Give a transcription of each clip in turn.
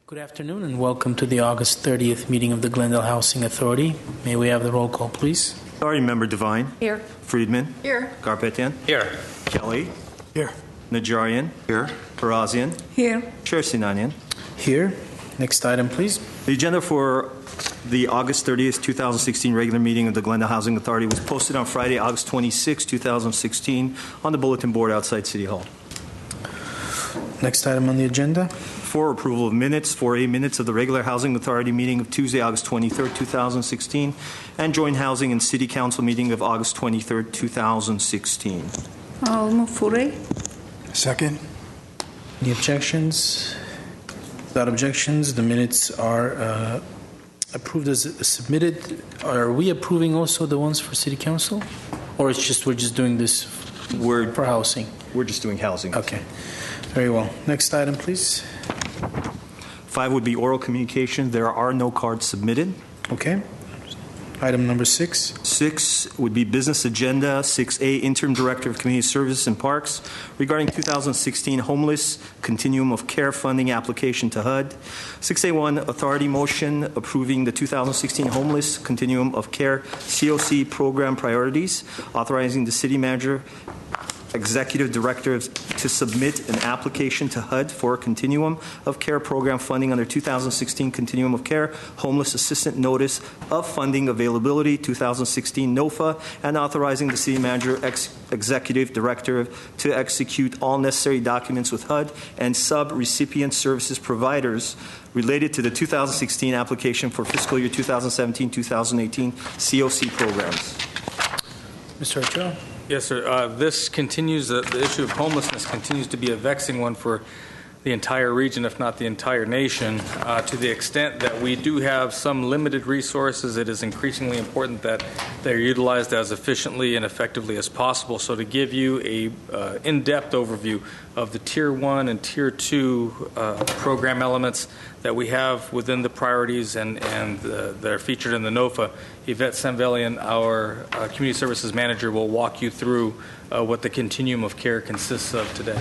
Good afternoon and welcome to the August 30th meeting of the Glendale Housing Authority. May we have the roll call, please? Authority Member Devine. Here. Friedman. Here. Garpetian. Here. Kelly. Here. Najarian. Here. Parazian. Here. Chair Sinanian. Here. Next item, please. The agenda for the August 30th, 2016 regular meeting of the Glendale Housing Authority was posted on Friday, August 26, 2016 on the bulletin board outside City Hall. Next item on the agenda. For approval of minutes, 4A minutes of the regular Housing Authority meeting of Tuesday, August 23rd, 2016, and joint Housing and City Council meeting of August 23rd, 2016. I'll move for A. Second. Any objections? Without objections, the minutes are approved as submitted. Are we approving also the ones for City Council? Or it's just we're just doing this for housing? We're just doing housing. Okay. Very well. Next item, please. 5 would be oral communication. There are no cards submitted. Okay. Item number 6. 6 would be business agenda. 6A, Interim Director of Community Services and Parks regarding 2016 Homeless Continuum of Care Funding application to HUD. 6A1, Authority Motion approving the 2016 Homeless Continuum of Care COC program priorities, authorizing the City Manager Executive Director to submit an application to HUD for a Continuum of Care program funding under 2016 Continuum of Care Homeless Assistant Notice of Funding Availability 2016 NOFA, and authorizing the City Manager Executive Director to execute all necessary documents with HUD and sub-recipient services providers related to the 2016 application for fiscal year 2017-2018 COC programs. Mr. Ochoa? Yes, sir. This continues, the issue of homelessness continues to be a vexing one for the entire region, if not the entire nation. To the extent that we do have some limited resources, it is increasingly important that they're utilized as efficiently and effectively as possible. So to give you a in-depth overview of the Tier 1 and Tier 2 program elements that we have within the priorities and that are featured in the NOFA, Yvette Sanvelian, our Community Services Manager, will walk you through what the continuum of care consists of today.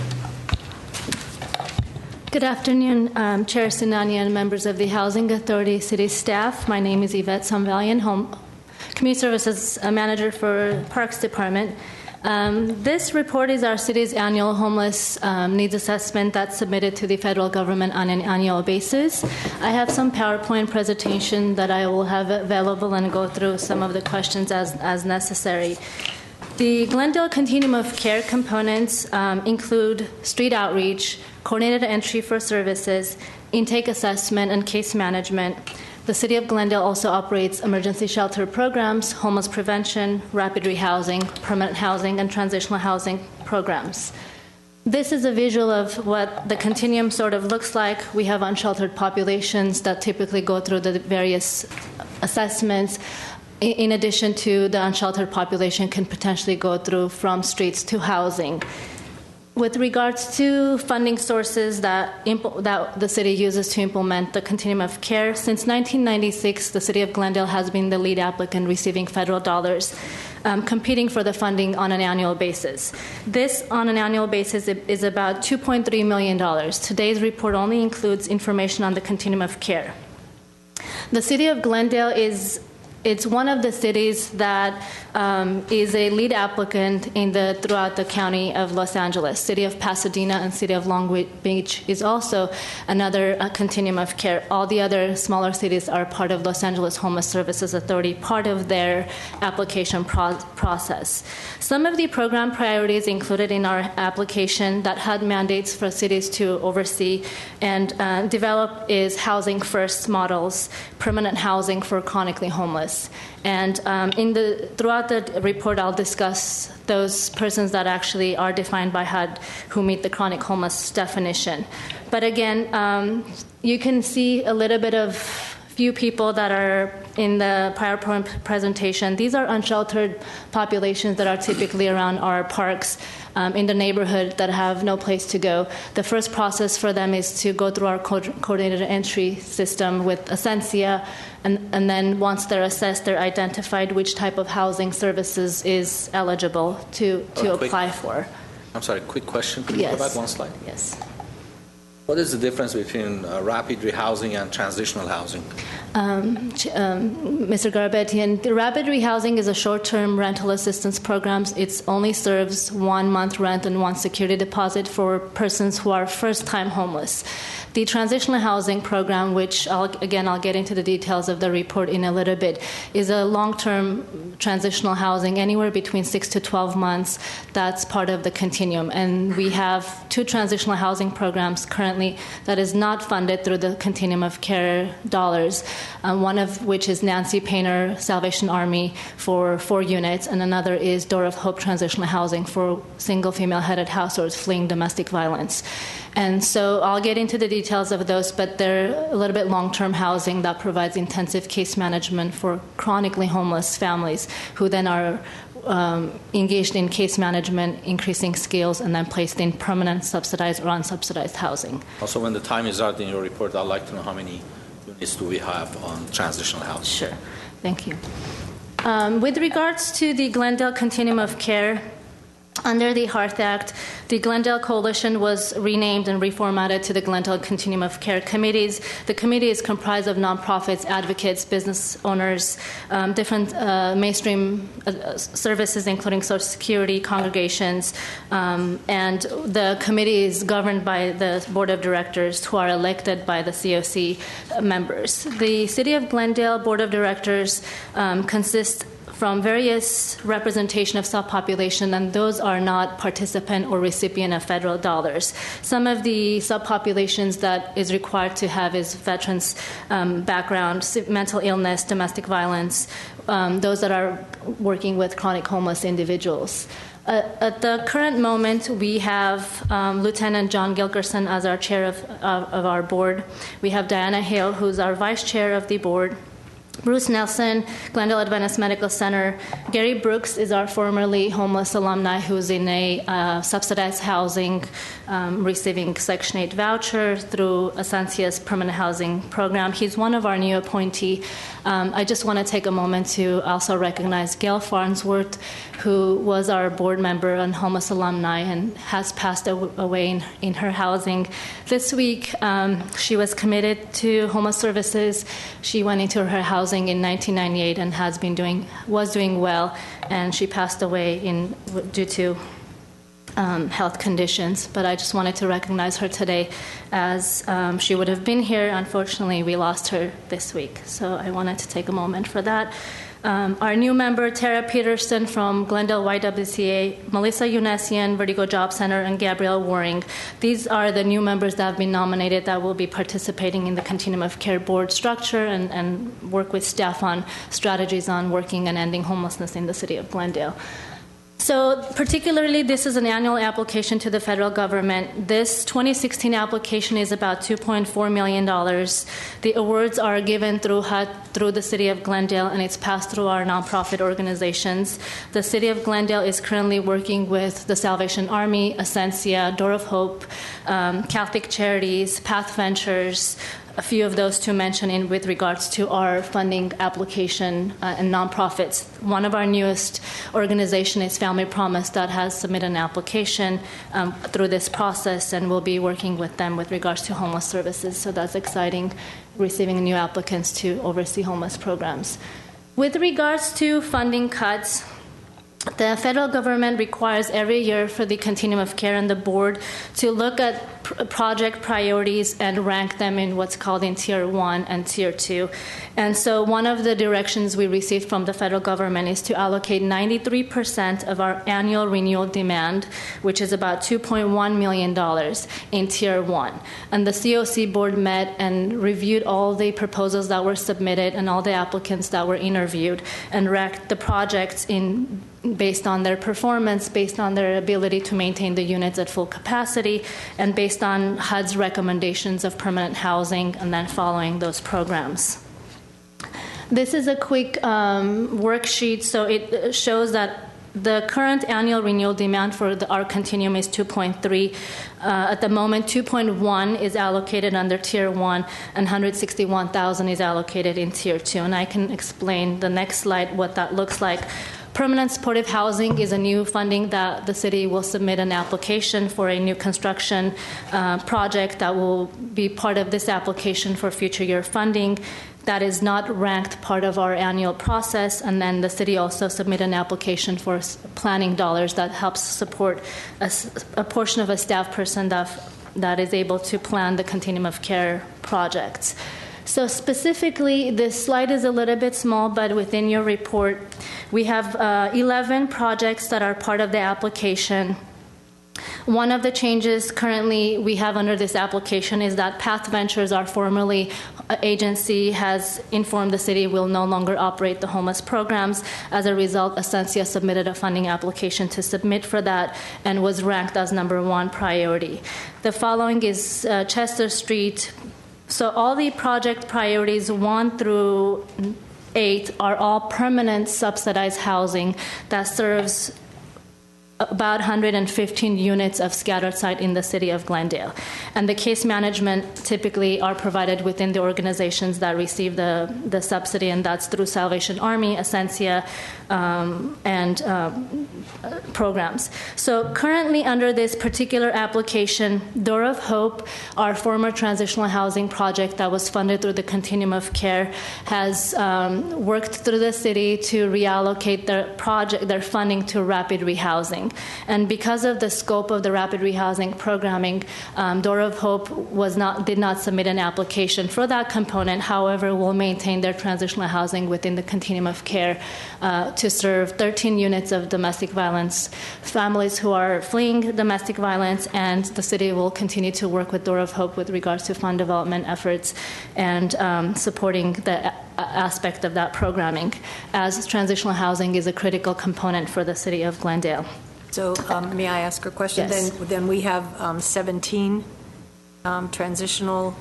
Good afternoon, Chair Sinanian, members of the Housing Authority, city staff. My name is Yvette Sanvelian, Community Services Manager for Parks Department. This report is our city's annual homeless needs assessment that's submitted to the federal government on an annual basis. I have some PowerPoint presentation that I will have available and go through some of the questions as necessary. The Glendale Continuum of Care components include street outreach, coordinated entry for services, intake assessment, and case management. The City of Glendale also operates emergency shelter programs, homeless prevention, rapid rehousing, permanent housing, and transitional housing programs. This is a visual of what the continuum sort of looks like. We have unsheltered populations that typically go through the various assessments. In addition to the unsheltered population can potentially go through from streets to housing. With regards to funding sources that the city uses to implement the continuum of care, since 1996, the City of Glendale has been the lead applicant receiving federal dollars, competing for the funding on an annual basis. This, on an annual basis, is about $2.3 million. Today's report only includes information on the continuum of care. The City of Glendale it's one of the cities that is a lead applicant throughout the county of Los Angeles. City of Pasadena and City of Long Beach is also another continuum of care. All the other smaller cities are part of Los Angeles Homeless Services Authority, part of their application process. Some of the program priorities included in our application that HUD mandates for cities to oversee and develop is housing first models, permanent housing for chronically homeless. And throughout the report, I'll discuss those persons that actually are defined by HUD who meet the chronic homeless definition. But again, you can see a little bit of few people that are in the PowerPoint presentation. These are unsheltered populations that are typically around our parks in the neighborhood that have no place to go. The first process for them is to go through our coordinated entry system with Ascensia, and then once they're assessed, they're identified which type of housing services is eligible to apply for. I'm sorry, quick question. Could you go back one slide? Yes. What is the difference between rapid rehousing and transitional housing? Mr. Garbetian, the rapid rehousing is a short-term rental assistance program. It only serves 1 month rent and 1 security deposit for persons who are first-time homeless. The transitional housing program, which I'll get into the details of the report in a little bit, is a long-term transitional housing, anywhere between 6 to 12 months. That's part of the continuum. And we have 2 transitional housing programs currently that is not funded through the continuum of care dollars, one of which is Nancy Painter Salvation Army for 4 units, and another is Door of Hope Transitional Housing for single female-headed households fleeing domestic violence. And so I'll get into the details of those, but they're a little bit long-term housing that provides intensive case management for chronically homeless families who then are engaged in case management, increasing skills, and then placed in permanent subsidized or unsubsidized housing. Also, when the time is out in your report, I'd like to know how many units do we have on transitional housing? Sure. Thank you. With regards to the Glendale Continuum of Care, under the HEART Act, the Glendale Coalition was renamed and reformatted to the Glendale Continuum of Care Committees. The committee is comprised of nonprofits, advocates, business owners, different mainstream services, including Social Security, congregations, and the committee is governed by the board of directors who are elected by the COC members. The City of Glendale Board of Directors consists from various representation of subpopulation, and those are not participant or recipient of federal dollars. Some of the subpopulations that is required to have is veterans' background, mental illness, domestic violence, those that are working with chronic homeless individuals. At the current moment, we have Lieutenant John Gilkerson as our chair of our board. We have Diana Hale, who's our vice chair of the board. Bruce Nelson, Glendale Adventist Medical Center. Gary Brooks is our formerly homeless alumni who's in a subsidized housing, receiving Section 8 voucher through Asancia's permanent housing program. He's one of our new appointees. I just want to take a moment to also recognize Gail Farnsworth, who was our board member and homeless alumni and has passed away in her housing. This week, she was committed to homeless services. She went into her housing in 1998 and was doing well, and she passed away due to health conditions. But I just wanted to recognize her today, as she would have been here. Unfortunately, we lost her this week, so I wanted to take a moment for that. Our new member, Tara Peterson from Glendale YWCA, Melissa Yunesian, Vertigo Job Center, and Gabrielle Waring. These are the new members that have been nominated that will be participating in the Continuum of Care Board structure and work with staff on strategies on working and ending homelessness in the city of Glendale. So particularly, this is an annual application to the federal government. This 2016 application is about $2.4 million. The awards are given through HUD, through the City of Glendale, and it's passed through our nonprofit organizations. The City of Glendale is currently working with the Salvation Army, Asancia, Door of Hope, Catholic Charities, Path Ventures, a few of those to mention with regards to our funding application and nonprofits. One of our newest organizations is Family Promise that has submitted an application through this process, and we'll be working with them with regards to homeless services. So that's exciting, receiving new applicants to oversee homeless programs. With regards to funding cuts, the federal government requires every year for the Continuum of Care and the board to look at project priorities and rank them in what's called in Tier 1 and Tier 2. And so one of the directions we received from the federal government is to allocate 93% of our annual renewal demand, which is about $2.1 million, in Tier 1. And the COC board met and reviewed all the proposals that were submitted and all the applicants that were interviewed and ranked the projects based on their performance, based on their ability to maintain the units at full capacity, and based on HUD's recommendations of permanent housing, and then following those programs. This is a quick worksheet, so it shows that the current annual renewal demand for our continuum is 2.3. At the moment, 2.1 is allocated under Tier 1, and 161,000 is allocated in Tier 2. And I can explain the next slide what that looks like. Permanent supportive housing is a new funding that the city will submit an application for a new construction project that will be part of this application for future year funding. That is not ranked part of our annual process, and then the city also submit an application for planning dollars that helps support a portion of a staff person that is able to plan the continuum of care projects. So specifically, this slide is a little bit small, but within your report, we have 11 projects that are part of the application. One of the changes currently we have under this application is that Path Ventures, our formerly agency, has informed the city will no longer operate the homeless programs. As a result, Ascensia submitted a funding application to submit for that and was ranked as #1 priority. The following is Chester Street. So all the project priorities 1 through 8 are all permanent subsidized housing that serves about 115 units of scattered site in the city of Glendale. And the case management typically are provided within the organizations that receive the subsidy, and that's through Salvation Army, Ascensia, and programs. So currently under this particular application, Door of Hope, our former transitional housing project that was funded through the Continuum of Care, has worked through the city to reallocate their funding to rapid rehousing. And because of the scope of the rapid rehousing programming, Door of Hope did not submit an application for that component. However, will maintain their transitional housing within the Continuum of Care to serve 13 units of domestic violence families who are fleeing domestic violence, and the city will continue to work with Door of Hope with regards to fund development efforts and supporting the aspect of that programming, as transitional housing is a critical component for the city of Glendale. So may I ask a question? Yes. Then we have 17 transitional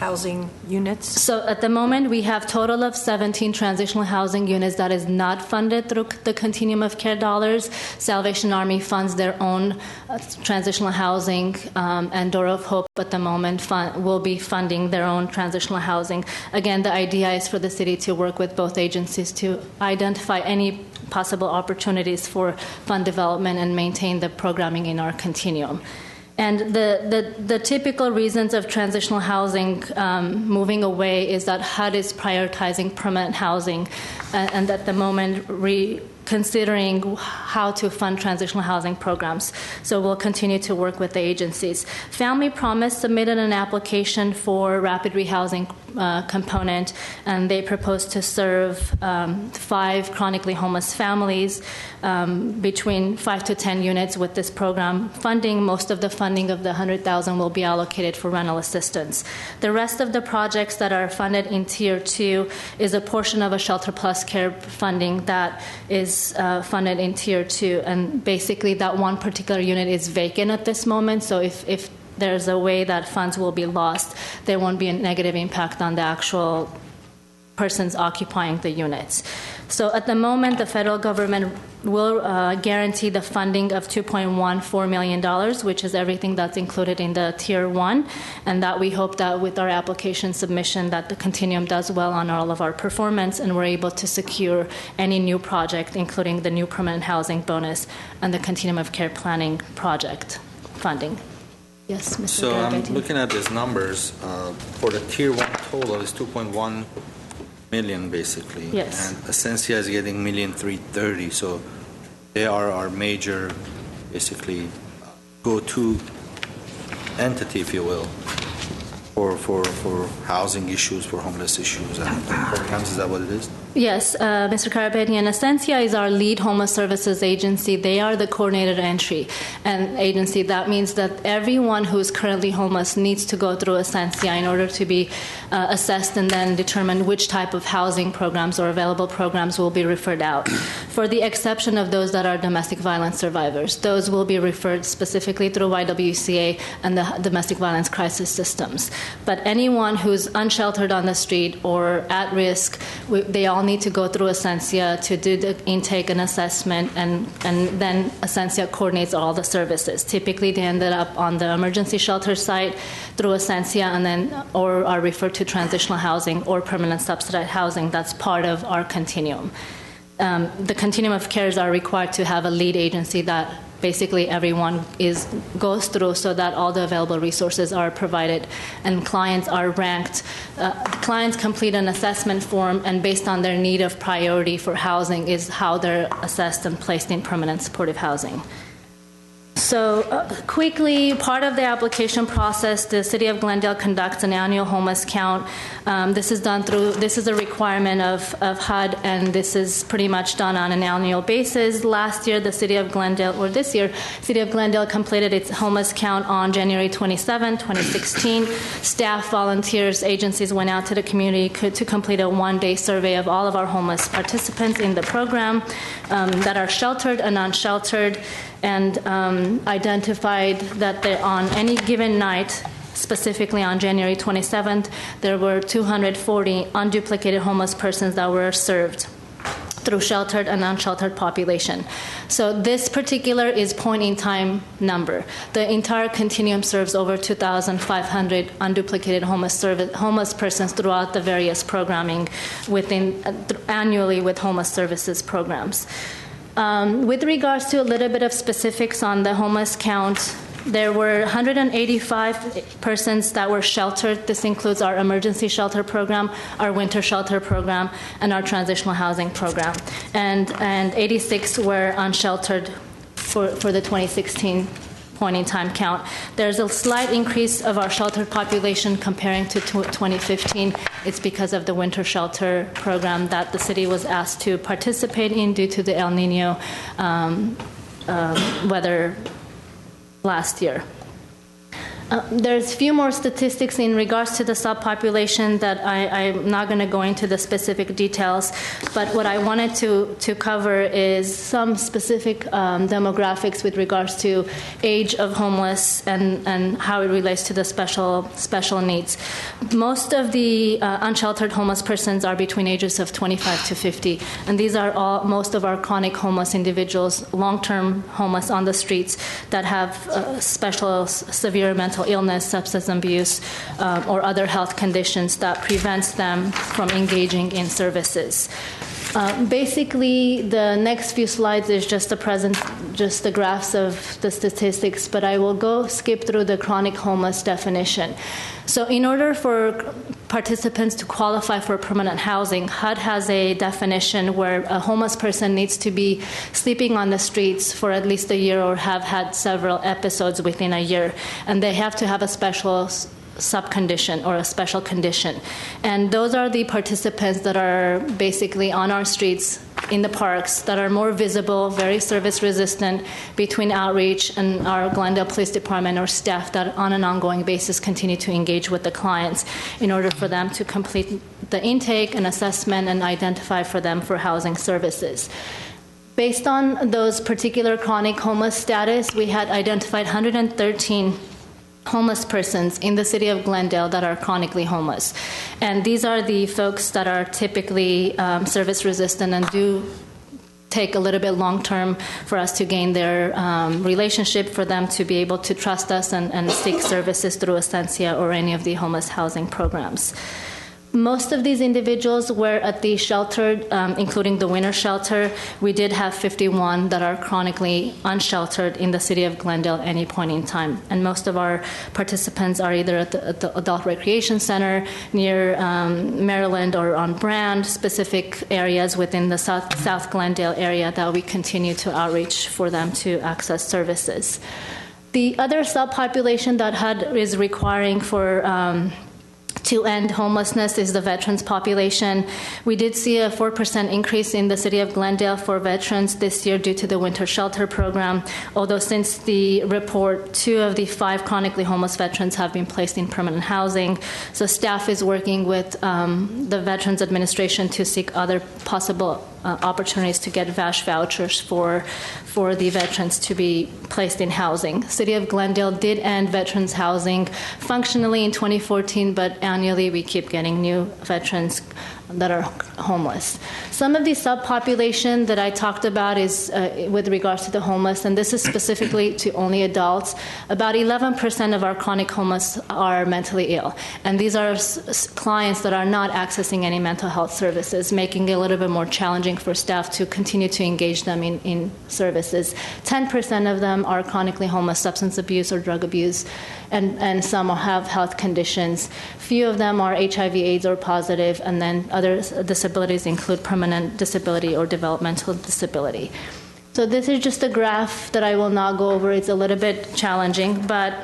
housing units. So at the moment, we have total of 17 transitional housing units that is not funded through the Continuum of Care dollars. Salvation Army funds their own transitional housing, and Door of Hope at the moment will be funding their own transitional housing. Again, the idea is for the city to work with both agencies to identify any possible opportunities for fund development and maintain the programming in our continuum. And the typical reasons of transitional housing moving away is that HUD is prioritizing permanent housing, and at the moment considering how to fund transitional housing programs. So we'll continue to work with the agencies. Family Promise submitted an application for rapid rehousing component, and they propose to serve 5 chronically homeless families between 5 to 10 units with this program funding. Most of the funding of the $100,000 will be allocated for rental assistance. The rest of the projects that are funded in Tier 2 is a portion of a Shelter Plus Care funding that is funded in Tier 2, and basically that one particular unit is vacant at this moment, so if there's a way that funds will be lost, there won't be a negative impact on the actual persons occupying the units. So at the moment, the federal government will guarantee the funding of $2.14 million, which is everything that's included in the Tier 1, and that we hope that with our application submission that the Continuum does well on all of our performance, and we're able to secure any new project, including the new permanent housing bonus and the Continuum of Care planning project funding. Yes, Mr. So I'm Garagatian. looking at these numbers. For the Tier 1 total is 2.1 million, basically. Yes. And Ascensia is getting $1,330,000. So they are our major, basically, go-to entity, if you will, for housing issues, for homeless issues and programs. Is that what it is? Yes, Mr. Karapetian, Ascensia is our lead homeless services agency. They are the coordinated entry and agency. That means that everyone who is currently homeless needs to go through Ascensia in order to be assessed and then determine which type of housing programs or available programs will be referred out. For the exception of those that are domestic violence survivors, those will be referred specifically through YWCA and the domestic violence crisis systems. But anyone who's unsheltered on the street or at risk, they all need to go through Ascensia to do the intake and assessment, and then Ascensia coordinates all the services. Typically, they ended up on the emergency shelter site through Ascensia, and then or are referred to transitional housing or permanent subsidized housing. That's part of our continuum. the continuum of cares are required to have a lead agency that basically everyone goes through so that all the available resources are provided and clients are ranked. Clients complete an assessment form, and based on their need of priority for housing is how they're assessed and placed in permanent supportive housing. So quickly, part of the application process, the City of Glendale conducts an annual homeless count. This is a requirement of HUD, and this is pretty much done on an annual basis. Last year, this year, City of Glendale completed its homeless count on January 27, 2016. Staff, volunteers, agencies went out to the community to complete a one-day survey of all of our homeless participants in the program that are sheltered and unsheltered, and identified that on any given night, specifically on January 27th, there were 240 unduplicated homeless persons that were served through sheltered and unsheltered population. So this particular is point-in-time number. The entire continuum serves over 2,500 unduplicated homeless persons throughout the various programming annually with homeless services programs. With regards to a little bit of specifics on the homeless count, there were 185 persons that were sheltered. This includes our emergency shelter program, our winter shelter program, and our transitional housing program. And 86 were unsheltered for the 2016 point-in-time count. There's a slight increase of our sheltered population comparing to 2015. It's because of the winter shelter program that the city was asked to participate in due to the El Nino weather last year. There's a few more statistics in regards to the subpopulation that I'm not going to go into the specific details, but what I wanted to cover is some specific demographics with regards to age of homeless and how it relates to the special needs. Most of the unsheltered homeless persons are between ages of 25 to 50, and these are most of our chronic homeless individuals, long-term homeless on the streets that have special severe mental illness, substance abuse, or other health conditions that prevents them from engaging in services. Basically, the next few slides is just the graphs of the statistics, but I will skip through the chronic homeless definition. So in order for participants to qualify for permanent housing, HUD has a definition where a homeless person needs to be sleeping on the streets for at least a year or have had several episodes within a year, and they have to have a special subcondition or a special condition. And those are the participants that are basically on our streets, in the parks, that are more visible, very service resistant, between outreach and our Glendale Police Department or staff that on an ongoing basis continue to engage with the clients in order for them to complete the intake and assessment and identify for them for housing services. Based on those particular chronic homeless status, we had identified 113 homeless persons in the city of Glendale that are chronically homeless. And these are the folks that are typically service resistant and do take a little bit long term for us to gain their relationship, for them to be able to trust us and seek services through Estancia or any of the homeless housing programs. Most of these individuals were at the sheltered, including the winter shelter. We did have 51 that are chronically unsheltered in the city of Glendale at any point in time. And most of our participants are either at the Adult Recreation Center near Maryland or on Brand, specific areas within the South Glendale area that we continue to outreach for them to access services. The other subpopulation that HUD is requiring for to end homelessness is the veterans population. We did see a 4% increase in the city of Glendale for veterans this year due to the winter shelter program, although since the report, 2 of the 5 chronically homeless veterans have been placed in permanent housing. So staff is working with the Veterans Administration to seek other possible opportunities to get VASH vouchers for the veterans to be placed in housing. City of Glendale did end veterans housing functionally in 2014, but annually we keep getting new veterans that are homeless. Some of the subpopulation that I talked about is with regards to the homeless, and this is specifically to only adults. About 11% of our chronic homeless are mentally ill, and these are clients that are not accessing any mental health services, making it a little bit more challenging for staff to continue to engage them in services. 10% of them are chronically homeless, substance abuse or drug abuse, and some have health conditions. Few of them are HIV/AIDS or positive, and then other disabilities include permanent disability or developmental disability. So this is just a graph that I will not go over. It's a little bit challenging, but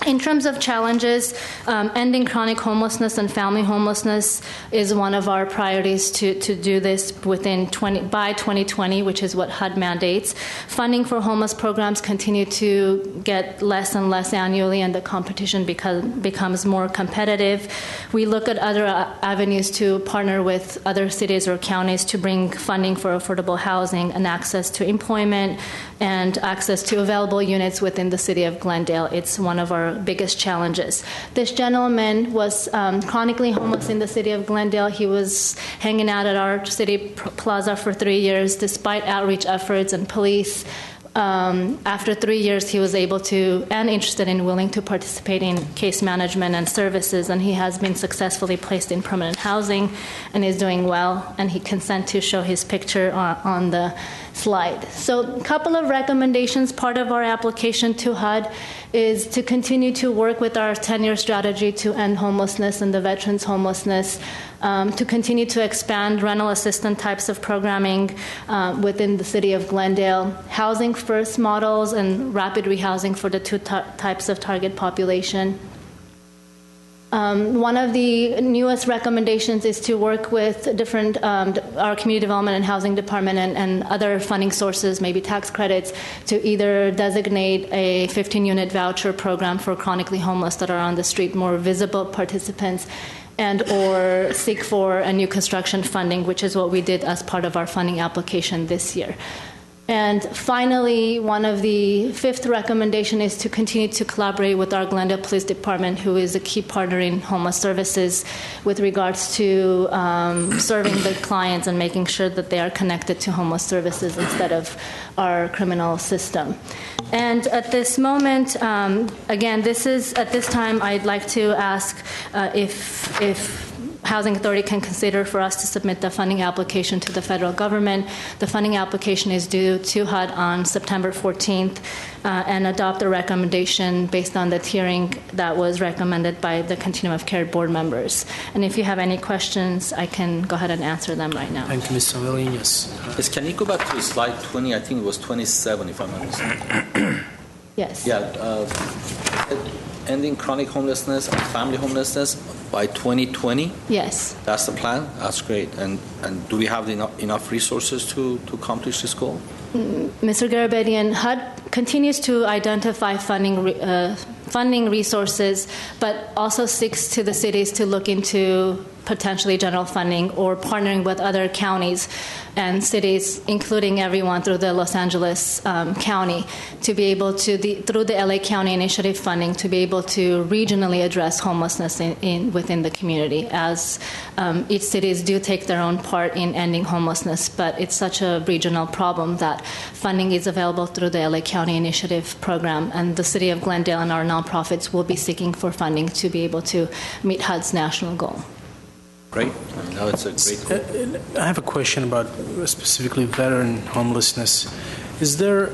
in terms of challenges, ending chronic homelessness and family homelessness is one of our priorities to do this by 2020, which is what HUD mandates. Funding for homeless programs continue to get less and less annually, and the competition becomes more competitive. We look at other avenues to partner with other cities or counties to bring funding for affordable housing and access to employment and access to available units within the city of Glendale. It's one of our biggest challenges. This gentleman was chronically homeless in the city of Glendale. He was hanging out at our city plaza for 3 years, despite outreach efforts and police. After 3 years, he was able to and interested and willing to participate in case management and services, and he has been successfully placed in permanent housing and is doing well, and he consent to show his picture on the slide. So a couple of recommendations. Part of our application to HUD is to continue to work with our 10-year strategy to end homelessness and the veterans' homelessness, to continue to expand rental assistance types of programming within the city of Glendale, housing first models and rapid rehousing for the two types of target population. One of the newest recommendations is to work with different, our community development and housing department and other funding sources, maybe tax credits, to either designate a 15-unit voucher program for chronically homeless that are on the street, more visible participants, and or seek for a new construction funding, which is what we did as part of our funding application this year. And finally, one of the fifth recommendation is to continue to collaborate with our Glendale Police Department, who is a key partner in homeless services with regards to serving the clients and making sure that they are connected to homeless services instead of our criminal system. And at this moment, again, at this time, I'd like to ask if Housing Authority can consider for us to submit the funding application to the federal government. The funding application is due to HUD on September 14th and adopt a recommendation based on the tiering that was recommended by the Continuum of Care board members. And if you have any questions, I can go ahead and answer them right now. Thank you, Ms. Savilian. Yes. Yes, can you go back to slide 20? I think it was 27, if I'm not mistaken. Yes. Yeah. Ending chronic homelessness and family homelessness by 2020? Yes. That's the plan? That's great. And do we have enough resources to accomplish this goal? Mr. Garabedian, HUD continues to identify funding resources, but also seeks to the cities to look into potentially general funding or partnering with other counties and cities, including everyone through the Los Angeles County, to be able to, through the LA County Initiative funding, to be able to regionally address homelessness within the community, as each cities do take their own part in ending homelessness, but it's such a regional problem that funding is available through the LA County Initiative program, and the City of Glendale and our nonprofits will be seeking for funding to be able to meet HUD's national goal. Great. I know it's a great goal. I have a question about specifically veteran homelessness. Is there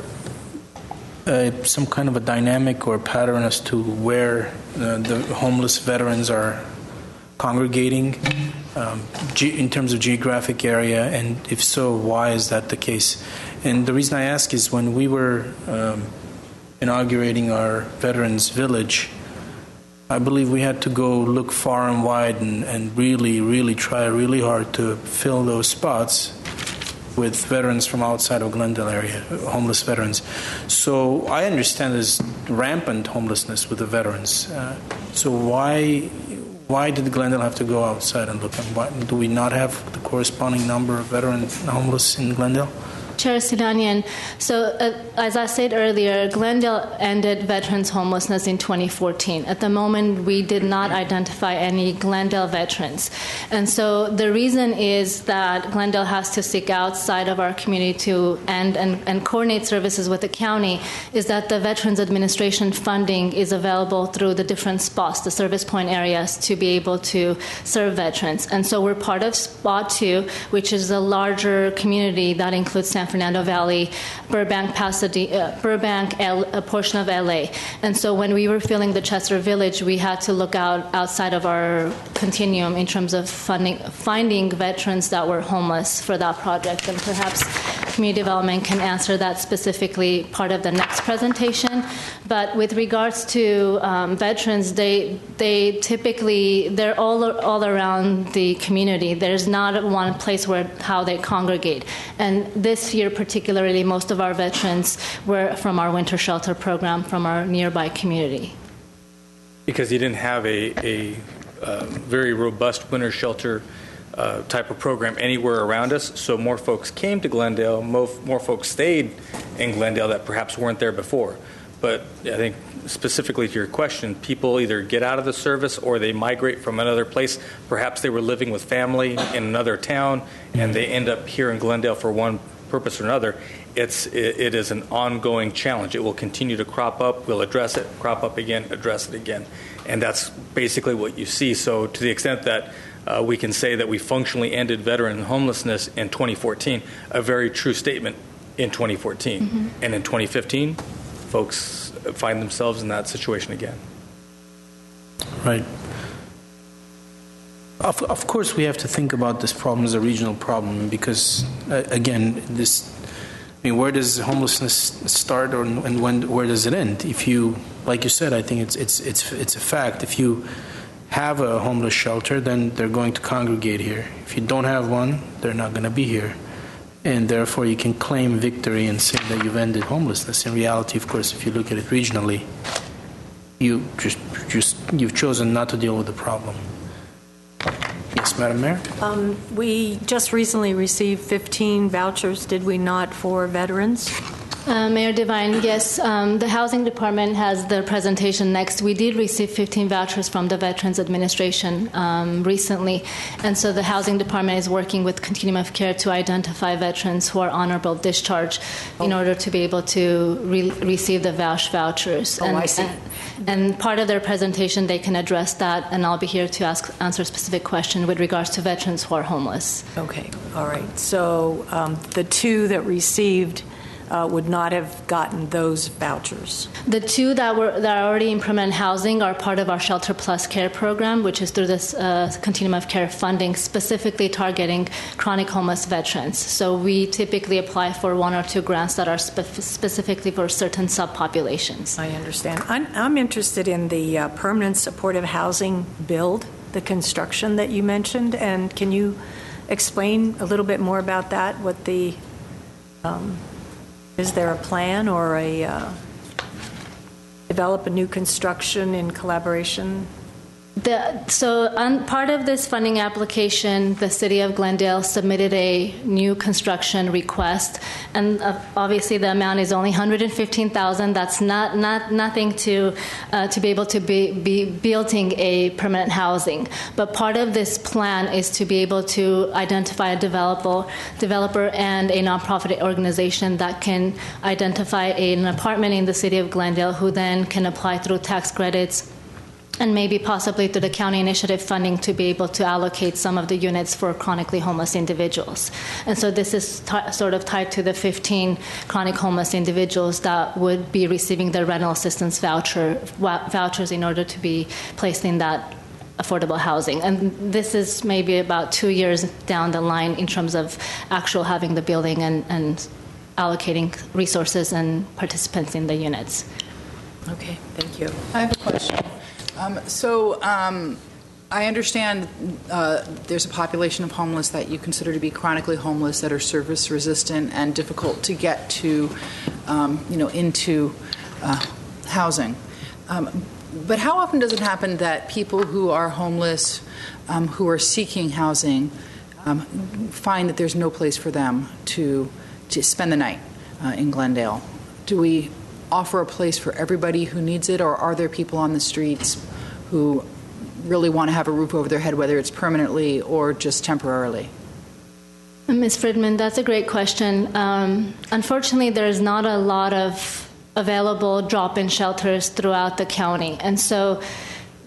some kind of a dynamic or pattern as to where the homeless veterans are congregating in terms of geographic area, and if so, why is that the case? And the reason I ask is when we were inaugurating our Veterans Village, I believe we had to go look far and wide and really try really hard to fill those spots with veterans from outside of Glendale area, homeless veterans. So I understand there's rampant homelessness with the veterans. So why did Glendale have to go outside and look? And why, do we not have the corresponding number of veterans homeless in Glendale? Chair Silanian, so as I said earlier, Glendale ended veterans homelessness in 2014. At the moment, we did not identify any Glendale veterans. And so the reason is that Glendale has to seek outside of our community to and coordinate services with the county, is that the Veterans Administration funding is available through the different spots, the service point areas, to be able to serve veterans. And so we're part of Spot 2, which is a larger community that includes San Fernando Valley, Burbank, Pasadena, a portion of LA. And so when we were filling the Chester Village, we had to look outside of our continuum in terms of finding veterans that were homeless for that project. And perhaps community development can answer that specifically part of the next presentation. But with regards to veterans, they're all around the community. There's not one place how they congregate. And this year particularly, most of our veterans were from our winter shelter program from our nearby community. Because you didn't have a very robust winter shelter type of program anywhere around us, so more folks came to Glendale, more folks stayed in Glendale that perhaps weren't there before. But I think specifically to your question, people either get out of the service or they migrate from another place. Perhaps they were living with family in another town and they end up here in Glendale for one purpose or another. It is an ongoing challenge. It will continue to crop up. We'll address it, crop up again, address it again. And that's basically what you see. So to the extent that we can say that we functionally ended veteran homelessness in 2014, a very true statement in 2014. Mm-hmm. And in 2015, folks find themselves in that situation again. Right. Of course, we have to think about this problem as a regional problem because, again, where does homelessness start and where does it end? If you, like you said, I think it's a fact. If you have a homeless shelter, then they're going to congregate here. If you don't have one, they're not going to be here. And therefore, you can claim victory and say that you've ended homelessness. In reality, of course, if you look at it regionally, you've chosen not to deal with the problem. Yes, Madam Mayor? We just recently received 15 vouchers, did we not, for veterans? Mayor Devine, yes, the Housing Department has their presentation next. We did receive 15 vouchers from the Veterans Administration recently, and so the Housing Department is working with Continuum of Care to identify veterans who are honorable discharge in order to be able to receive the vouchers. Oh, I see. And part of their presentation, they can address that, and I'll be here to answer specific questions with regards to veterans who are homeless. Okay, all right. So the two that received would not have gotten those vouchers. The two that are already in permanent housing are part of our Shelter Plus Care program, which is through this Continuum of Care funding, specifically targeting chronic homeless veterans. So we typically apply for one or two grants that are specifically for certain subpopulations. I understand. I'm interested in the permanent supportive housing build, the construction that you mentioned, and can you explain a little bit more about that? What the is there a plan or develop a new construction in collaboration? Part of this funding application, the City of Glendale submitted a new construction request, and obviously the amount is only $115,000. That's nothing to be able to be building a permanent housing. But part of this plan is to be able to identify a developer and a nonprofit organization that can identify an apartment in the City of Glendale, who then can apply through tax credits and maybe possibly through the county initiative funding to be able to allocate some of the units for chronically homeless individuals. And so this is sort of tied to the 15 chronic homeless individuals that would be receiving the rental assistance vouchers in order to be placed in that affordable housing. And this is maybe about 2 years down the line in terms of actual having the building and allocating resources and participants in the units. Okay, thank you. I have a question. I understand there's a population of homeless that you consider to be chronically homeless that are service resistant and difficult to get to, into housing. But how often does it happen that people who are homeless, who are seeking housing, find that there's no place for them to to spend the night in Glendale. Do we offer a place for everybody who needs it, or are there people on the streets who really want to have a roof over their head, whether it's permanently or just temporarily? Ms. Friedman, that's a great question. Unfortunately, there's not a lot of available drop-in shelters throughout the county. And so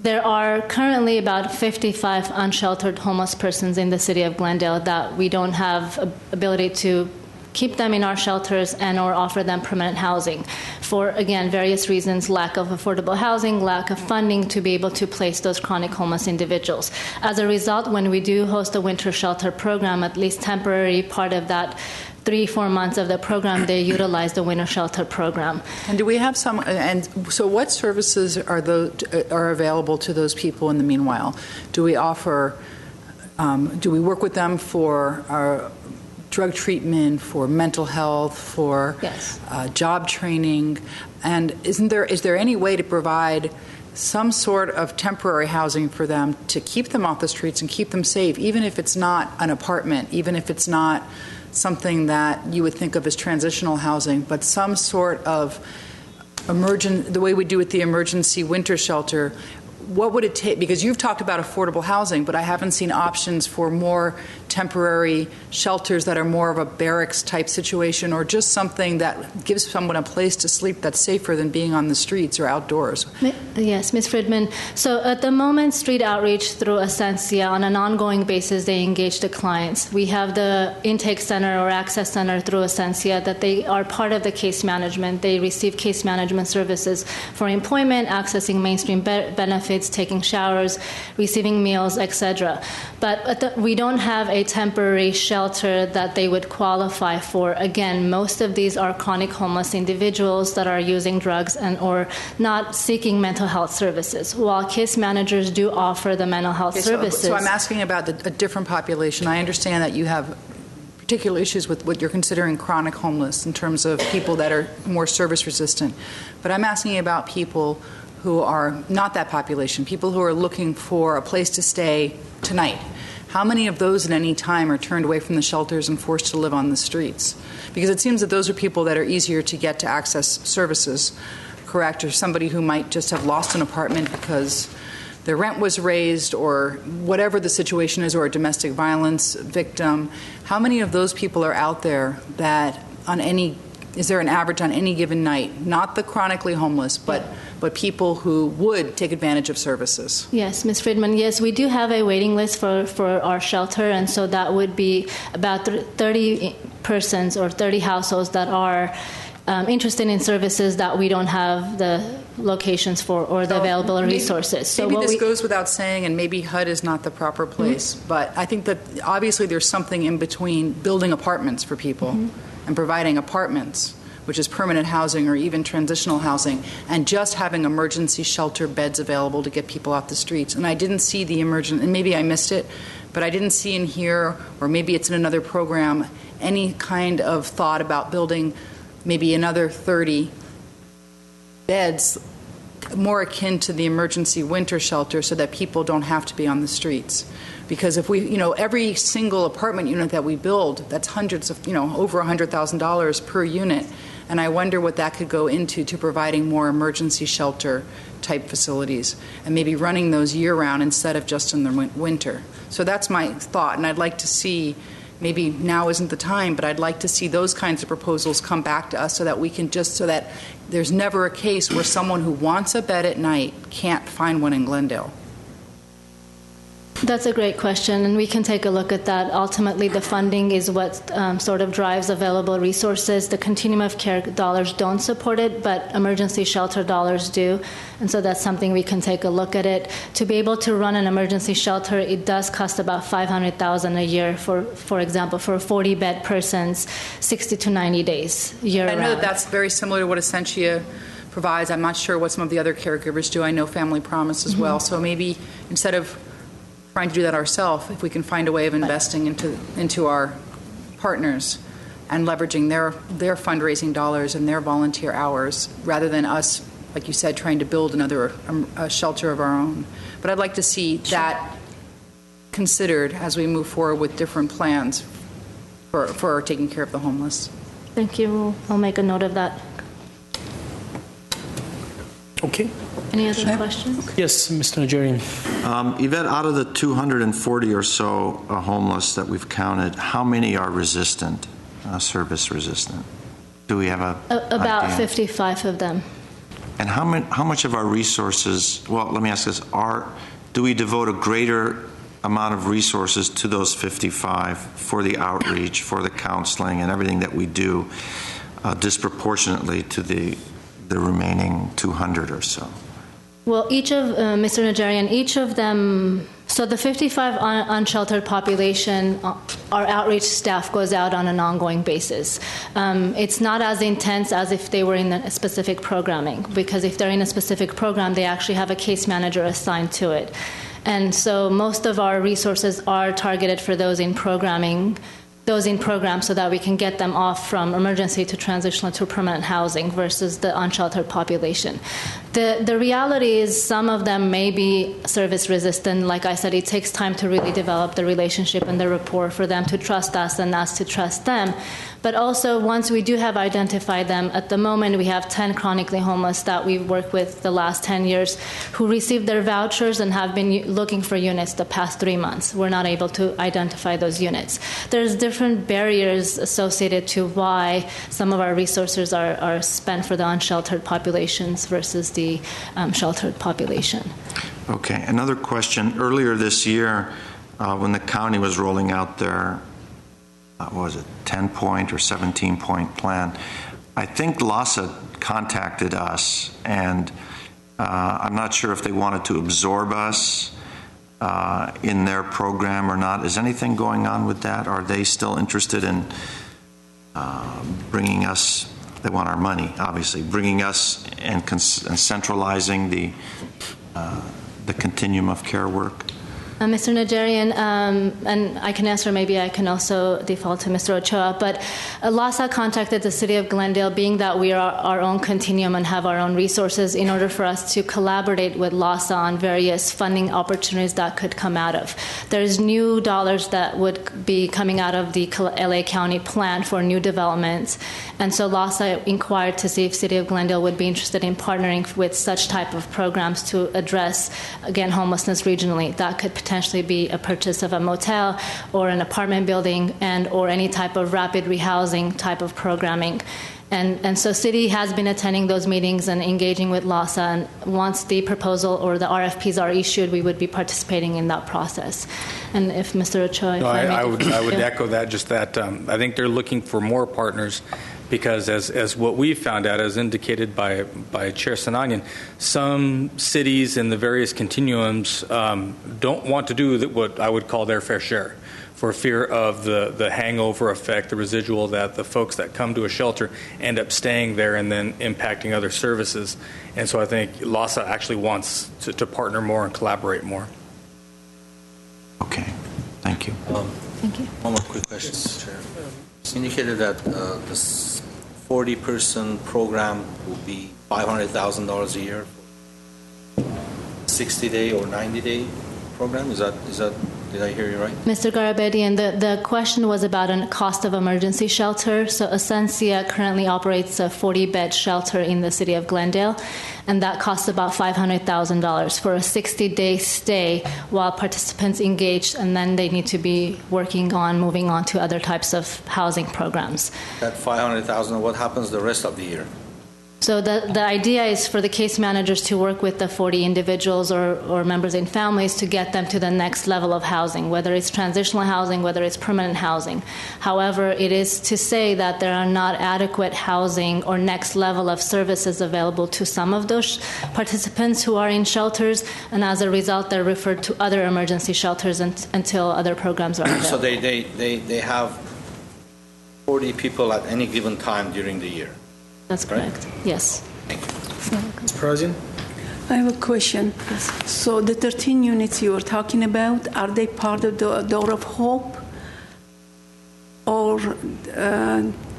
there are currently about 55 unsheltered homeless persons in the city of Glendale that we don't have ability to keep them in our shelters and or offer them permanent housing for, again, various reasons: lack of affordable housing, lack of funding to be able to place those chronic homeless individuals. As a result, when we do host a winter shelter program, at least temporary part of that 3-4 months of the program, they utilize the winter shelter program. And do we have some, and so what services are available to those people in the meanwhile? Do we offer, do we work with them for our drug treatment, for mental health, for Yes. Job training? And is there any way to provide some sort of temporary housing for them to keep them off the streets and keep them safe, even if it's not an apartment, even if it's not something that you would think of as transitional housing, but some sort of the way we do with the emergency winter shelter? What would it take? Because you've talked about affordable housing, but I haven't seen options for more temporary shelters that are more of a barracks type situation, or just something that gives someone a place to sleep that's safer than being on the streets or outdoors. Yes, Ms. Friedman. So at the moment, Street Outreach through Ascensia, on an ongoing basis, they engage the clients. We have the intake center or access center through Ascensia that they are part of the case management. They receive case management services for employment, accessing mainstream benefits, taking showers, receiving meals, etc. But we don't have a temporary shelter that they would qualify for. Again, most of these are chronic homeless individuals that are using drugs and or not seeking mental health services, while case managers do offer the mental health services. So I'm asking about a different population. I understand that you have particular issues with what you're considering chronic homeless in terms of people that are more service resistant. But I'm asking about people who are not that population, people who are looking for a place to stay tonight. How many of those at any time are turned away from the shelters and forced to live on the streets? Because it seems that those are people that are easier to get to access services, correct? Or somebody who might just have lost an apartment because their rent was raised, or whatever the situation is, or a domestic violence victim. How many of those people are out there that is there an average on any given night? Not the chronically homeless, but people who would take advantage of services. Yes, Ms. Friedman, yes, we do have a waiting list for our shelter, and so that would be about 30 persons or 30 households that are interested in services that we don't have the locations for or the available resources. So maybe this goes without saying, and maybe HUD is not the proper place, but I think that obviously there's something in between building apartments for people and providing apartments, which is permanent housing or even transitional housing, and just having emergency shelter beds available to get people off the streets. And I didn't see and maybe I missed it, but I didn't see in here, or maybe it's in another program, any kind of thought about building maybe another 30 beds more akin to the emergency winter shelter so that people don't have to be on the streets. Because if we, every single apartment unit that we build, that's hundreds of, over $100,000 per unit. And I wonder what that could go into to providing more emergency shelter type facilities and maybe running those year round instead of just in the winter. So that's my thought. And I'd like to see, maybe now isn't the time, but I'd like to see those kinds of proposals come back to us so that we can so that there's never a case where someone who wants a bed at night can't find one in Glendale. That's a great question, and we can take a look at that. Ultimately, the funding is what sort of drives available resources. The continuum of care dollars don't support it, but emergency shelter dollars do, and so that's something we can take a look at it. To be able to run an emergency shelter, it does cost about $500,000 a year, for example, for 40-bed persons, 60 to 90 days year-round. I know that's very similar to what Essentia provides. I'm not sure what some of the other caregivers do. I know Family Promise as well, so maybe instead of trying to do that ourselves, if we can find a way of investing into our partners and leveraging their fundraising dollars and their volunteer hours, rather than us, like you said, trying to build another shelter of our own. But I'd like to see that considered as we move forward with different plans for taking care of the homeless. Thank you. I'll make a note of that. Okay. Any other questions? Yes, Mr. Nigerian. Yvette, out of the 240 or so homeless that we've counted, how many are resistant, service resistant? Do we have About idea? 55 of them. And how much of our resources, well, let me ask this, do we devote a greater amount of resources to those 55 for the outreach, for the counseling, and everything that we do disproportionately to the remaining 200 or so? Well, each of, Mr. Nigerian, each of them, so the 55 unsheltered population, our outreach staff goes out on an ongoing basis. It's not as intense as if they were in a specific programming, because if they're in a specific program, they actually have a case manager assigned to it. And so most of our resources are targeted for those in programming, those in programs, so that we can get them off from emergency to transitional to permanent housing versus the unsheltered population. The reality is some of them may be service resistant. Like I said, it takes time to really develop the relationship and the rapport for them to trust us and us to trust them. But also, once we do have identified them, at the moment we have 10 chronically homeless that we've worked with the last 10 years who received their vouchers and have been looking for units the past 3 months. We're not able to identify those units. There's different barriers associated to why some of our resources are spent for the unsheltered populations versus the sheltered population. Okay, another question. Earlier this year, when the county was rolling out their, what was it, 10-point or 17-point plan, I think LASA contacted us, and I'm not sure if they wanted to absorb us in their program or not. Is anything going on with that? Are they still interested in bringing us? They want our money, obviously. Bringing us and centralizing the continuum of care work. Mr. Nigerian, and I can answer, maybe I can also default to Mr. Ochoa, but LASA contacted the City of Glendale, being that we are our own continuum and have our own resources, in order for us to collaborate with LASA on various funding opportunities that could come out of. There's new dollars that would be coming out of the LA County plan for new developments, and so LASA inquired to see if City of Glendale would be interested in partnering with such type of programs to address, again, homelessness regionally. That could potentially be a purchase of a motel or an apartment building and or any type of rapid rehousing type of programming. And so City has been attending those meetings and engaging with LASA, and once the proposal or the RFPs are issued, we would be participating in that process. And if Mr. Ochoa... No, I would echo that, just that I think they're looking for more partners, because as what we found out, as indicated by Chair Sinanian, some cities in the various continuums don't want to do what I would call their fair share, for fear of the hangover effect, the residual that the folks that come to a shelter end up staying there and then impacting other services. And so I think LASA actually wants to partner more and collaborate more. Okay, thank you. Thank you. One more quick question, Chair. It's indicated that this 40-person program will be $500,000 a year for 60-day or 90-day program. Is that? Did I hear you right? Mr. Garabedian, the question was about a cost of emergency shelter. So Essencia currently operates a 40-bed shelter in the city of Glendale, and that costs about $500,000 for a 60-day stay while participants engage, and then they need to be moving on to other types of housing programs. That $500,000, what happens the rest of the year? So the idea is for the case managers to work with the 40 individuals or members in families to get them to the next level of housing, whether it's transitional housing, whether it's permanent housing. However, it is to say that there are not adequate housing or next level of services available to some of those participants who are in shelters, and as a result, they're referred to other emergency shelters until other programs are available. So they have 40 people at any given time during the year. That's correct. Yes. Ms. Parazian? I have a question. So the 13 units you were talking about, are they part of the Door of Hope, or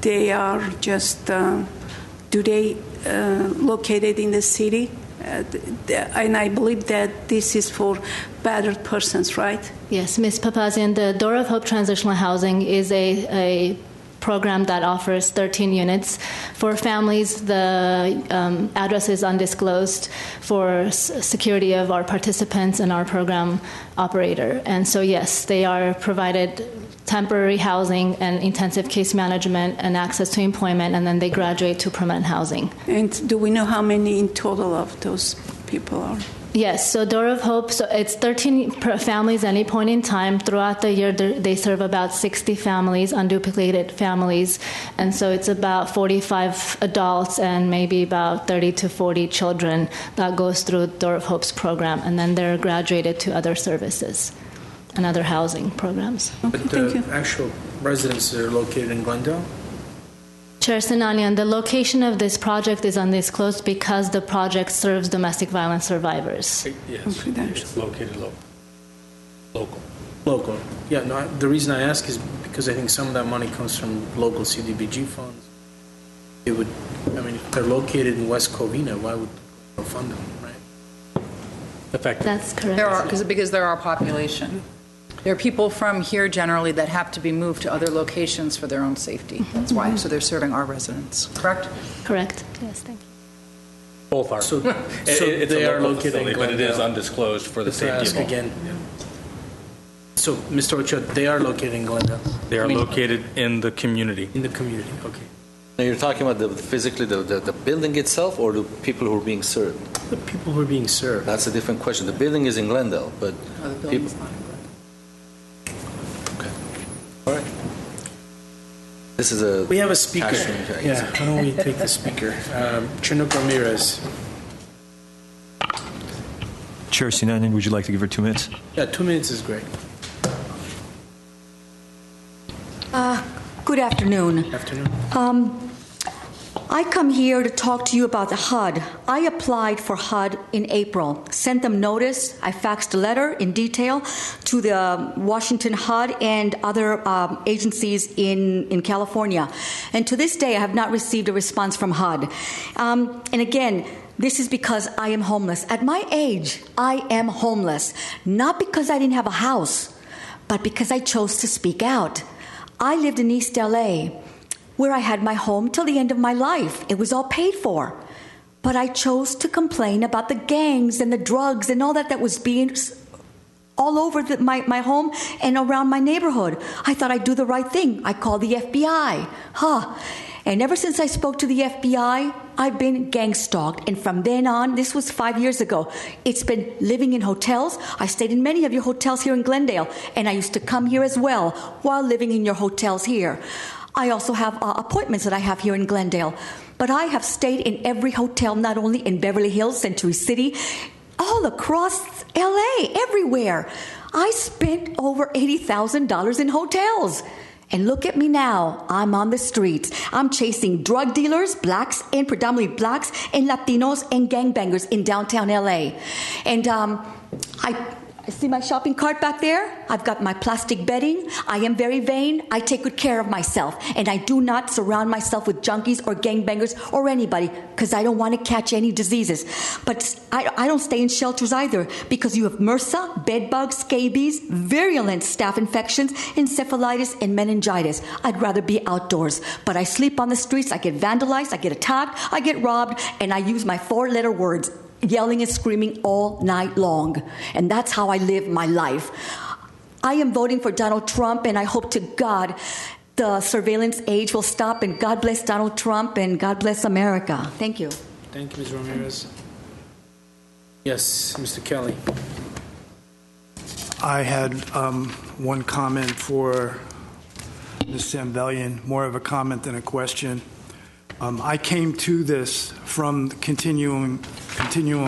they are just, do they located in the city? And I believe that this is for battered persons, right? Yes, Ms. Papazian, the Door of Hope Transitional Housing is a program that offers 13 units. For families, the address is undisclosed for security of our participants and our program operator. And so, yes, they are provided temporary housing and intensive case management and access to employment, and then they graduate to permanent housing. And do we know how many in total of those people are? Yes, so Door of Hope, so it's 13 families at any point in time. Throughout the year, they serve about 60 families, unduplicated families, and so it's about 45 adults and maybe about 30 to 40 children that goes through Door of Hope's program, and then they're graduated to other services and other housing programs. But the actual residents are located in Glendale? Chair Sinanian, the location of this project is undisclosed because the project serves domestic violence survivors. Yes, it's located local. Local. Yeah, no, the reason I ask is because I think some of that money comes from local CDBG funds. It would, I mean, if they're located in West Covina, why would they fund them, right? Effective. That's correct. There are, because there are population. There are people from here generally that have to be moved to other locations for their own safety. That's why. So they're serving our residents. Correct? Correct. Yes, thank you. Both are. So It's they a are local located in facility, but it is Glendale. undisclosed for the That's why I safety ask of all. again. So, Mr. Ochoa, they are located in Glendale? They are located in the community. In the community, okay. Now, you're talking about physically the building itself or the people who are being served? The people who are being served. That's a different question. The building is in Glendale, but No, the building's people... not in Glendale. Okay. All right. This is a... We have a speaker. cash room, Yeah, why don't we take the speaker? Chinook Ramirez. Chair Sinanian, would you like to give her 2 minutes? Yeah, 2 minutes is great. Good afternoon. Afternoon. I come here to talk to you about the HUD. I applied for HUD in April, sent them notice. I faxed a letter in detail to the Washington HUD and other agencies in California. And to this day, I have not received a response from HUD. And again, this is because I am homeless. At my age, I am homeless. Not because I didn't have a house, but because I chose to speak out. I lived in East LA, where I had my home till the end of my life. It was all paid for. But I chose to complain about the gangs and the drugs and all that was being all over my home and around my neighborhood. I thought I'd do the right thing. I called the FBI. And ever since I spoke to the FBI, I've been gang stalked. And from then on, this was 5 years ago, it's been living in hotels. I stayed in many of your hotels here in Glendale, and I used to come here as well while living in your hotels here. I also have appointments that I have here in Glendale. But I have stayed in every hotel, not only in Beverly Hills, Century City, all across LA, everywhere. I spent over $80,000 in hotels. And look at me now. I'm on the streets. I'm chasing drug dealers, blacks, and predominantly blacks, and Latinos, and gangbangers in downtown LA. And I see my shopping cart back there. I've got my plastic bedding. I am very vain. I take good care of myself. And I do not surround myself with junkies or gangbangers or anybody because I don't want to catch any diseases. But I don't stay in shelters either because you have MRSA, bed bugs, scabies, virulent staph infections, encephalitis, and meningitis. I'd rather be outdoors. But I sleep on the streets. I get vandalized. I get attacked. I get robbed. And I use my 4-letter words, yelling and screaming all night long. And that's how I live my life. I am voting for Donald Trump, and I hope to God the surveillance age will stop, and God bless Donald Trump, and God bless America. Thank you. Thank you, Ms. Ramirez. Yes, Mr. Kelly. I had one comment for Ms. Sambellian, more of a comment than a question. I came to this from the continuum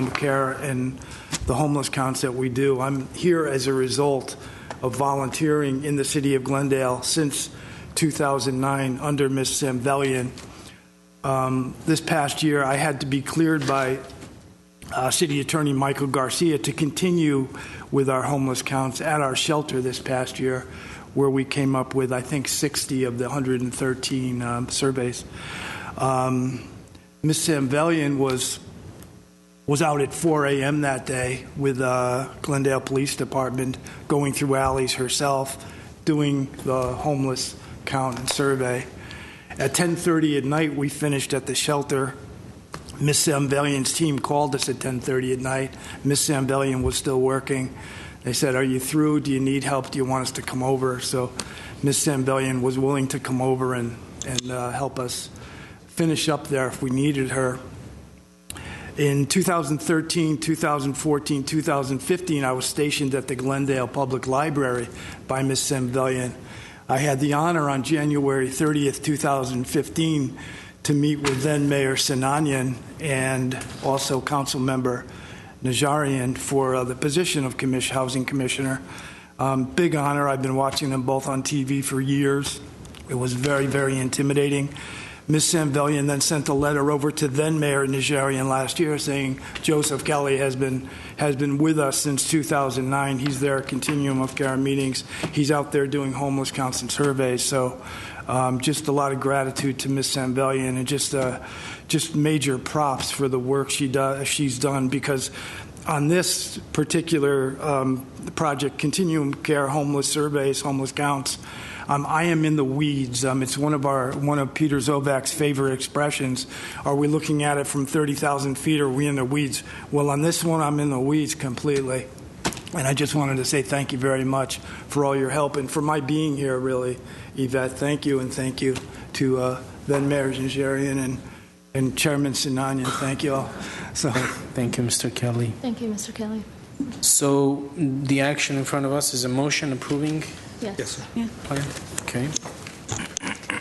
of care and the homeless counts that we do. I'm here as a result of volunteering in the city of Glendale since 2009 under Ms. Sambellian. This past year, I had to be cleared by City Attorney Michael Garcia to continue with our homeless counts at our shelter this past year, where we came up with, I think, 60 of the 113 surveys. Ms. Sambellian was out at 4 a.m. that day with Glendale Police Department, going through alleys herself, doing the homeless count and survey. At 10:30 at night, we finished at the shelter. Miss Samvelian's team called us at 10:30 at night. Miss Samvelian was still working. They said, "Are you through? Do you need help? Do you want us to come over?" So Miss Samvelian was willing to come over and help us finish up there if we needed her. In 2013, 2014, 2015, I was stationed at the Glendale Public Library by Miss Samvelian. I had the honor on January 30th, 2015, to meet with then Mayor Sinanian and also Council Member Najarian for the position of Housing Commissioner. Big honor. I've been watching them both on TV for years. It was very, very intimidating. Ms. Samvelian then sent a letter over to then Mayor Najarian last year saying Joseph Kelly has been with us since 2009. He's there at Continuum of Care meetings. He's out there doing homeless counts and surveys. So just a lot of gratitude to Ms. Samvelian and just major props for the work she's done, because on this particular project, Continuum Care homeless surveys, homeless counts, I am in the weeds. It's one of Peter Zovak's favorite expressions. Are we looking at it from 30,000 feet, or are we in the weeds? Well, on this one, I'm in the weeds completely. And I just wanted to say thank you very much for all your help and for my being here, really, Yvette. Thank you, and thank you to then Mayor Najarian and Chairman Sinanian. Thank you all. So, Thank you, Mr. Kelly. Thank you, Mr. Kelly. So the action in front of us is a motion approving Yes. Yes, sir. plan? Okay.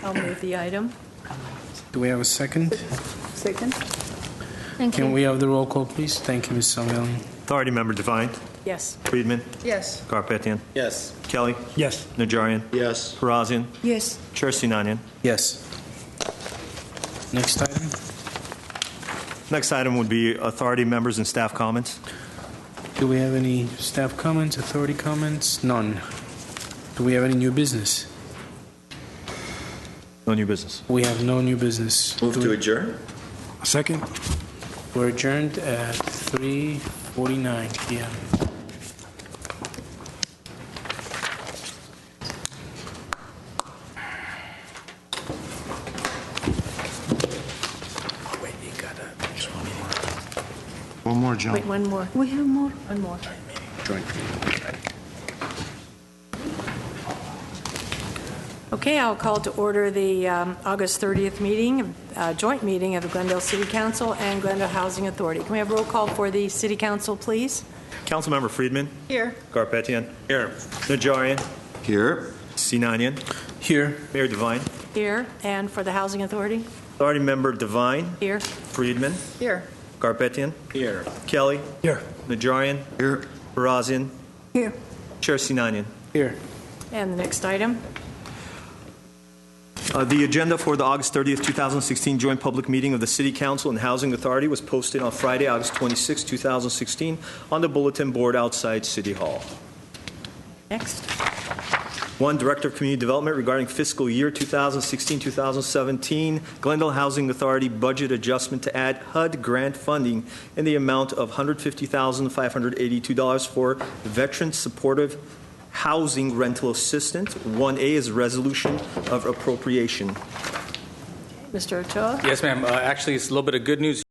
I'll move the item. Do we have a second? Second? Thank Can you. we have the roll call, please? Thank you, Ms. Samvelian. Authority Member Devine, Yes. Friedman, Yes. Garpetian, Yes. Kelly, yes. Najarian, Yes. Parazian, Yes. Chair Sinanian. Yes. Next item? Next item would be authority members and staff comments. Do we have any staff comments, authority comments? None. Do we have any new business? No new business. We have no new business. Move to adjourn? Second? We're adjourned at 3:49 p.m. Wait, you got a One more, John. Wait, one more. We have more. One more. joint meeting. Okay, I'll call to order the August 30th meeting, joint meeting of the Glendale City Council and Glendale Housing Authority. Can we have roll call for the City Council, please? Councilmember Friedman, Here. Garpetian, here. Najarian, Here. Sinanian, Here. Mayor Devine. Here. And for the Housing Authority? Authority Member Devine, Here. Friedman, Here. Garpetian, Here. Kelly, Here. Najarian, Here. Parazian, Here. Chair Sinanian. Here. And the next item? The agenda for the August 30th, 2016 joint public meeting of the City Council and Housing Authority was posted on Friday, August 26, 2016 on the bulletin board outside City Hall. Next. 1, Director of Community Development regarding fiscal year 2016-2017 Glendale Housing Authority budget adjustment to add HUD grant funding in the amount of $150,582 for Veteran Supportive Housing Rental Assistance. 1A is resolution of appropriation. Mr. Ochoa? Yes, ma'am. Actually, it's a little bit of good news.